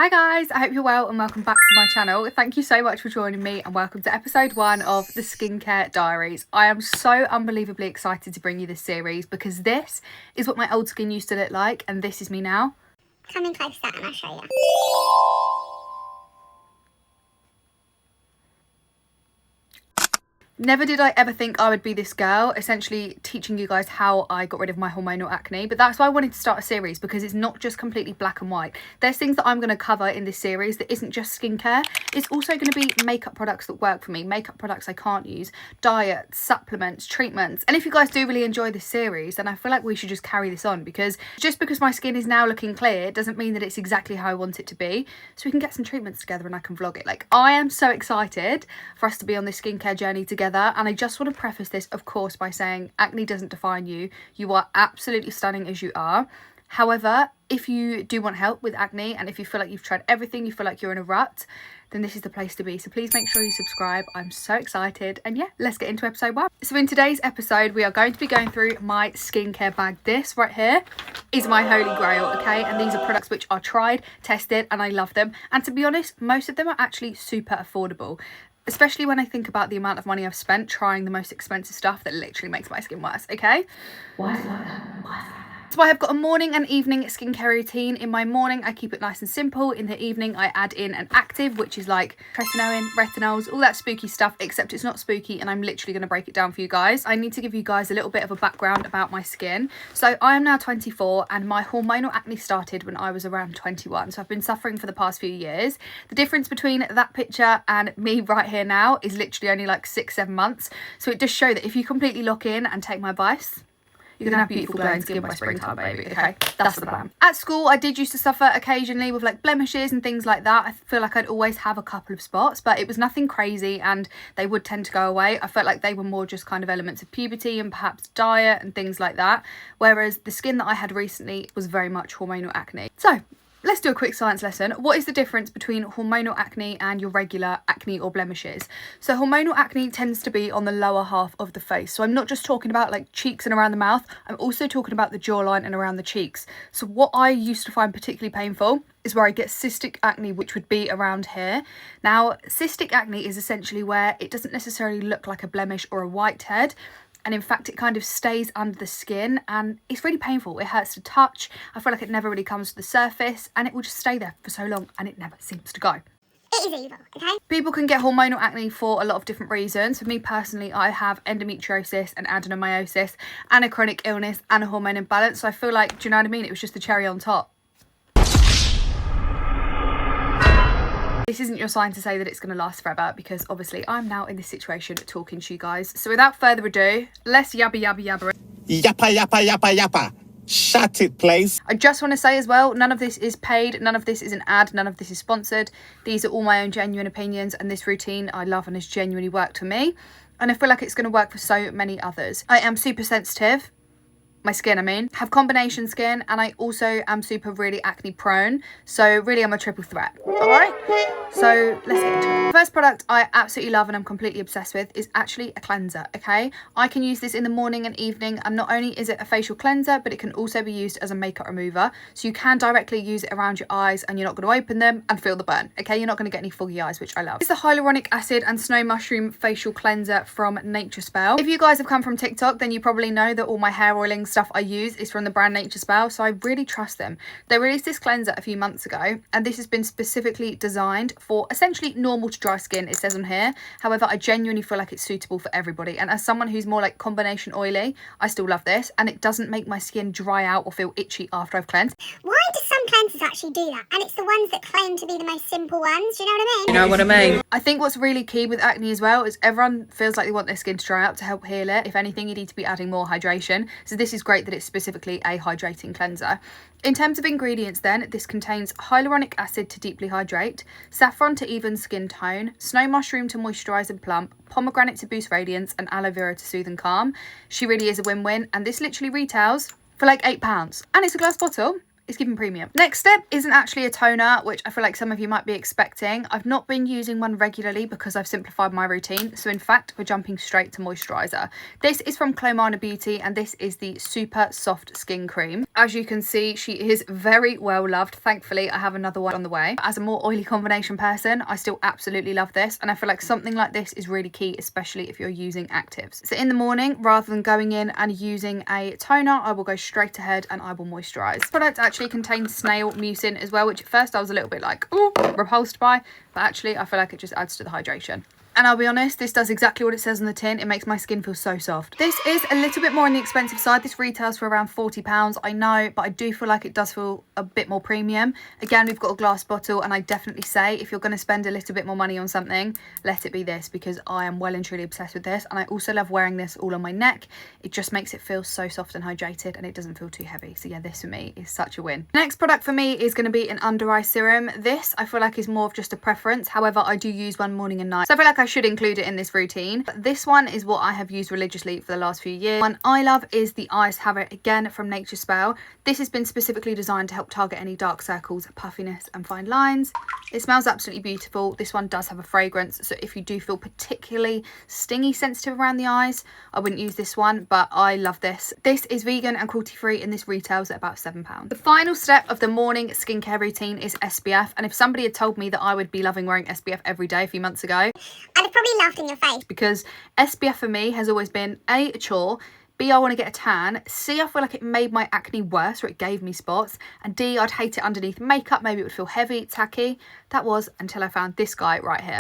Hi guys, I hope you're well and welcome back to my channel. Thank you so much for joining me and welcome to episode 1 of the Skincare Diaries. I am so unbelievably excited to bring you this series because this is what my old skin used to look like and this is me now. Come in closer and I'll show you. Never did I ever think I would be this girl, essentially teaching you guys how I got rid of my hormonal acne. But that's why I wanted to start a series, because it's not just completely black and white. There's things that I'm going to cover in this series that isn't just skincare. It's also going to be makeup products that work for me, makeup products I can't use, diets, supplements, treatments. And if you guys do really enjoy this series, then I feel like we should just carry this on, because just because my skin is now looking clear doesn't mean that it's exactly how I want it to be. So we can get some treatments together and I can vlog it. Like, I am so excited for us to be on this skincare journey together. And I just want to preface this, of course, by saying acne doesn't define you. You are absolutely stunning as you are. However, if you do want help with acne and if you feel like you've tried everything, you feel like you're in a rut, then this is the place to be. So please make sure you subscribe. I'm so excited. And yeah, let's get into episode 1. So in today's episode, we are going to be going through my skincare bag. This right here is my holy grail, okay? And these are products which are tried, tested, and I love them. And to be honest, most of them are actually super affordable. Especially when I think about the amount of money I've spent trying the most expensive stuff that literally makes my skin worse, okay? Why is it like that? Why is it like that? So I have got a morning and evening skincare routine. In my morning, I keep it nice and simple. In the evening, I add in an active, which is like tretinoin, retinols, all that spooky stuff, except it's not spooky and I'm literally going to break it down for you guys. I need to give you guys a little bit of a background about my skin. So I am now 24 and my hormonal acne started when I was around 21. So I've been suffering for the past few years. The difference between that picture and me right here now is literally only like 6-7 months. So it does show that if you completely lock in and take my advice, you're gonna have beautiful glowing skin by springtime, baby, okay? That's the plan. At school, I did used to suffer occasionally with like blemishes and things like that. I feel like I'd always have a couple of spots, but it was nothing crazy and they would tend to go away. I felt like they were more just kind of elements of puberty and perhaps diet and things like that. Whereas the skin that I had recently was very much hormonal acne. So let's do a quick science lesson. What is the difference between hormonal acne and your regular acne or blemishes? So hormonal acne tends to be on the lower half of the face. So I'm not just talking about like cheeks and around the mouth. I'm also talking about the jawline and around the cheeks. So what I used to find particularly painful is where I get cystic acne, which would be around here. Now, cystic acne is essentially where it doesn't necessarily look like a blemish or a whitehead. And in fact, it kind of stays under the skin and it's really painful. It hurts to touch. I feel like it never really comes to the surface and it will just stay there for so long and it never seems to go. It is evil, okay? People can get hormonal acne for a lot of different reasons. For me personally, I have endometriosis and adenomyosis and a chronic illness and a hormone imbalance. So I feel like, do you know what I mean? It was just the cherry on top. This isn't your sign to say that it's going to last forever because obviously I'm now in this situation talking to you guys. So without further ado, let's yabba yabba yabba. Yappa, yappa, yappa, yappa. Shut it, please. I just want to say as well, none of this is paid, none of this is an ad, none of this is sponsored. These are all my own genuine opinions and this routine I love and has genuinely worked for me. And I feel like it's going to work for so many others. I am super sensitive. My skin, I mean, have combination skin and I also am super really acne prone. So really I'm a triple threat. All right, so let's get into it. The first product I absolutely love and I'm completely obsessed with is actually a cleanser, okay? I can use this in the morning and evening and not only is it a facial cleanser, but it can also be used as a makeup remover. So you can directly use it around your eyes and you're not going to open them and feel the burn, okay? You're not going to get any foggy eyes, which I love. It's the hyaluronic acid and snow mushroom facial cleanser from Nature Spell. If you guys have come from TikTok, then you probably know that all my hair oiling stuff I use is from the brand Nature Spell, so I really trust them. They released this cleanser a few months ago and this has been specifically designed for essentially normal to dry skin, it says on here. However, I genuinely feel like it's suitable for everybody, and as someone who's more like combination oily, I still love this and it doesn't make my skin dry out or feel itchy after I've cleansed. Why do some cleansers actually do that? And it's the ones that claim to be the most simple ones, do you know what I mean? You know what I mean? I think what's really key with acne as well is everyone feels like they want their skin to dry out to help heal it. If anything, you need to be adding more hydration. So this is great that it's specifically a hydrating cleanser. In terms of ingredients then, this contains hyaluronic acid to deeply hydrate, saffron to even skin tone, snow mushroom to moisturise and plump, pomegranate to boost radiance and aloe vera to soothe and calm. She really is a win-win and this literally retails for like £8 and it's a glass bottle. It's giving premium. Next step isn't actually a toner, which I feel like some of you might be expecting. I've not been using one regularly because I've simplified my routine. So in fact, we're jumping straight to moisturiser. This is from Clomana Beauty and this is the Super Soft Skin Cream. As you can see, she is very well loved. Thankfully, I have another one on the way. As a more oily combination person, I still absolutely love this. And I feel like something like this is really key, especially if you're using actives. So in the morning, rather than going in and using a toner, I will go straight ahead and I will moisturise. This product actually contains snail mucin as well, which at first I was a little bit like, ooh, repulsed by, but actually I feel like it just adds to the hydration. And I'll be honest, this does exactly what it says on the tin. It makes my skin feel so soft. This is a little bit more on the expensive side. This retails for around £40, I know, but I do feel like it does feel a bit more premium. Again, we've got a glass bottle, and I definitely say if you're going to spend a little bit more money on something, let it be this, because I am well and truly obsessed with this. And I also love wearing this all on my neck. It just makes it feel so soft and hydrated, and it doesn't feel too heavy. So yeah, this for me is such a win. Next product for me is going to be an under eye serum. This I feel like is more of just a preference. However, I do use one morning and night, so I feel like I should include it in this routine. But this one is what I have used religiously for the last few years. One I love is the Ice Have It, again from Nature's Spell. This has been specifically designed to help target any dark circles, puffiness and fine lines. It smells absolutely beautiful. This one does have a fragrance, so if you do feel particularly stingy sensitive around the eyes, I wouldn't use this one, but I love this. This is vegan and cruelty free and this retails at about £7. The final step of the morning skincare routine is SPF, and if somebody had told me that I would be loving wearing SPF every day a few months ago, I'd have probably laughed in your face. Because SPF for me has always been A, a chore, B, I want to get a tan, C, I feel like it made my acne worse or it gave me spots, and D, I'd hate it underneath makeup. Maybe it would feel heavy, tacky. That was until I found this guy right here.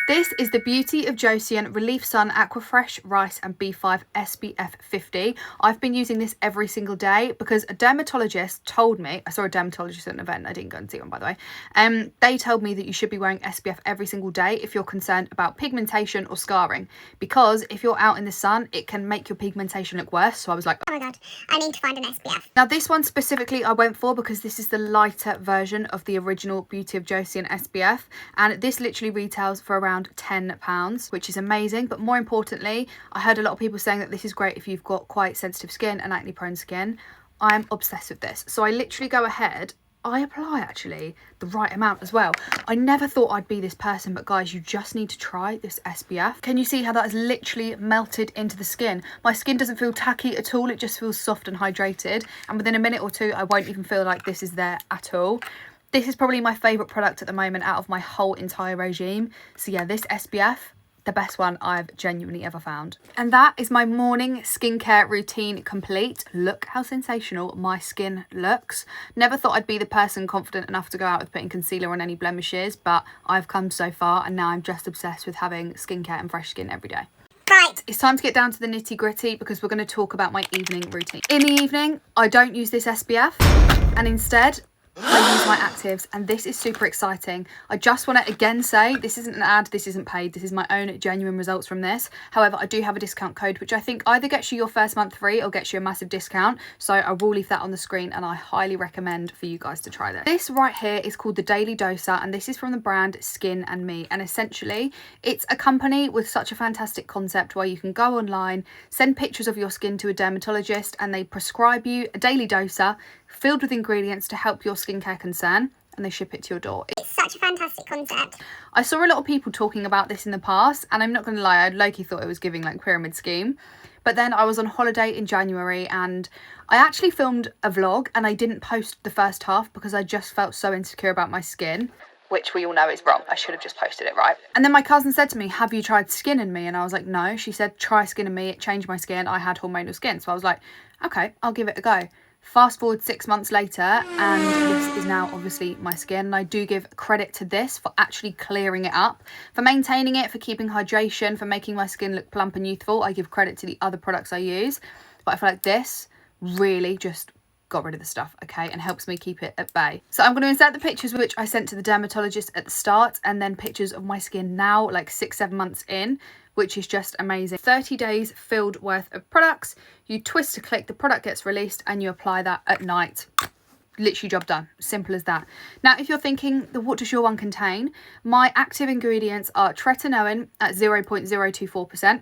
This is the Beauty of Joseon Relief Sun Aquafresh Rice and B5 SPF 50. I've been using this every single day because a dermatologist told me, I saw a dermatologist at an event, I didn't go and see one by the way, they told me that you should be wearing SPF every single day if you're concerned about pigmentation or scarring, because if you're out in the sun, it can make your pigmentation look worse. So I was like, oh my god, I need to find an SPF. Now this one specifically I went for because this is the lighter version of the original Beauty of Joseon SPF, and this literally retails for around £10, which is amazing. But more importantly, I heard a lot of people saying that this is great if you've got quite sensitive skin and acne prone skin. I'm obsessed with this, so I literally go ahead, I apply actually the right amount as well. I never thought I'd be this person, but guys, you just need to try this SPF. Can you see how that has literally melted into the skin? My skin doesn't feel tacky at all, it just feels soft and hydrated, and within a minute or two I won't even feel like this is there at all. This is probably my favourite product at the moment out of my whole entire regime. So yeah, this SPF, the best one I've genuinely ever found. And that is my morning skincare routine complete. Look how sensational my skin looks. Never thought I'd be the person confident enough to go out with putting concealer on any blemishes, but I've come so far and now I'm just obsessed with having skincare and fresh skin every day. Right. It's time to get down to the nitty gritty because we're going to talk about my evening routine. In the evening, I don't use this SPF and instead I use my actives, and this is super exciting. I just want to again say this isn't an ad, this isn't paid, this is my own genuine results from this. However, I do have a discount code which I think either gets you your first month free or gets you a massive discount, so I will leave that on the screen and I highly recommend for you guys to try this. This right here is called the Daily Doser, and this is from the brand Skin and Me, and essentially it's a company with such a fantastic concept where you can go online, send pictures of your skin to a dermatologist, and they prescribe you a daily doser filled with ingredients to help your skincare concern, and they ship it to your door. It's such a fantastic concept. I saw a lot of people talking about this in the past, and I'm not going to lie, I low-key thought it was giving like pyramid scheme. But then I was on holiday in January and I actually filmed a vlog and I didn't post the first half because I just felt so insecure about my skin, which we all know is wrong. I should have just posted it, right? And then my cousin said to me, have you tried Skin and Me? And I was like, no. She said, try Skin and Me. It changed my skin. I had hormonal skin. So I was like, okay, I'll give it a go. Fast forward 6 months later, and this is now obviously my skin, and I do give credit to this for actually clearing it up, for maintaining it, for keeping hydration, for making my skin look plump and youthful. I give credit to the other products I use, but I feel like this really just got rid of the stuff, okay, and helps me keep it at bay. So I'm going to insert the pictures which I sent to the dermatologist at the start, and then pictures of my skin now, like 6-7 months in, which is just amazing. 30 days filled worth of products. You twist to click, the product gets released, and you apply that at night. Literally job done. Simple as that. Now, if you're thinking, what does your one contain? My active ingredients are tretinoin at 0.024%.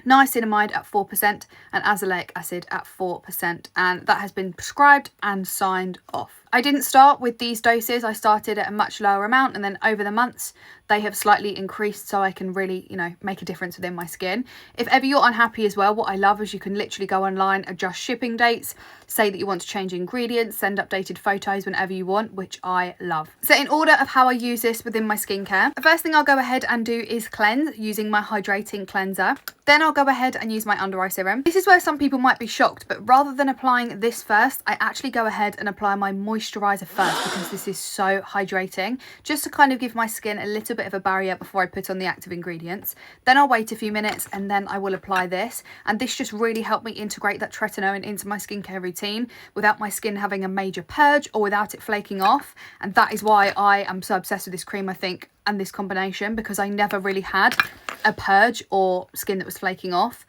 niacinamide at 4% and azelaic acid at 4%, and that has been prescribed and signed off. I didn't start with these doses. I started at a much lower amount, and then over the months they have slightly increased so I can really, you know, make a difference within my skin. If ever you're unhappy as well, what I love is you can literally go online, adjust shipping dates, say that you want to change ingredients, send updated photos whenever you want, which I love. So in order of how I use this within my skincare, the first thing I'll go ahead and do is cleanse using my hydrating cleanser. Then I'll go ahead and use my under eye serum. This is where some people might be shocked, but rather than applying this first, I actually go ahead and apply my moisturiser first, because this is so hydrating, just to kind of give my skin a little bit of a barrier before I put on the active ingredients. Then I'll wait a few minutes and then I will apply this, and this just really helped me integrate that tretinoin into my skincare routine without my skin having a major purge or without it flaking off. And that is why I am so obsessed with this cream, I think, and this combination, because I never really had a purge or skin that was flaking off,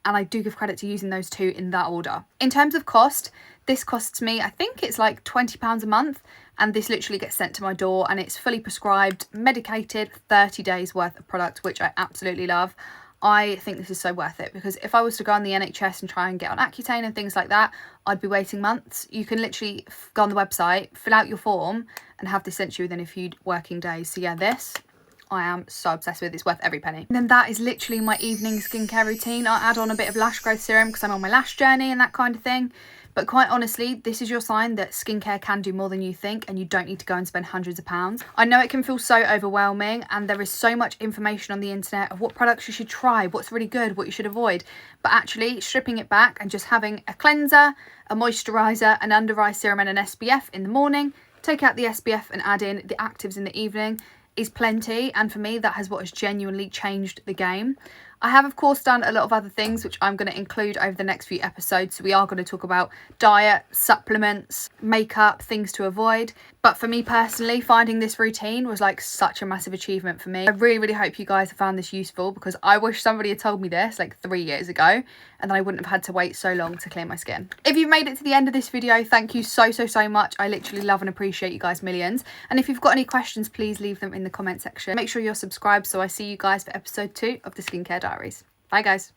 and I do give credit to using those two in that order. In terms of cost, this costs me, I think it's like £20 a month, and this literally gets sent to my door, and it's fully prescribed, medicated, 30 days worth of product, which I absolutely love. I think this is so worth it, because if I was to go on the NHS and try and get on Accutane and things like that, I'd be waiting months. You can literally go on the website, fill out your form, and have this sent to you within a few working days. So yeah, this I am so obsessed with. It's worth every penny. And then that is literally my evening skincare routine. I'll add on a bit of lash growth serum because I'm on my lash journey and that kind of thing. But quite honestly, this is your sign that skincare can do more than you think, and you don't need to go and spend hundreds of pounds. I know it can feel so overwhelming, and there is so much information on the internet of what products you should try, what's really good, what you should avoid. But actually stripping it back and just having a cleanser, a moisturiser, an under eye serum and an SPF in the morning, take out the SPF and add in the actives in the evening is plenty. And for me, that has what has genuinely changed the game. I have, of course, done a lot of other things, which I'm going to include over the next few episodes. So we are going to talk about diet, supplements, makeup, things to avoid. But for me personally, finding this routine was like such a massive achievement for me. I really, really hope you guys have found this useful, because I wish somebody had told me this like 3 years ago, and then I wouldn't have had to wait so long to clear my skin. If you've made it to the end of this video, thank you so much. I literally love and appreciate you guys millions. And if you've got any questions, please leave them in the comment section. Make sure you're subscribed so I see you guys for episode 2 of the Skincare Diaries. Bye guys.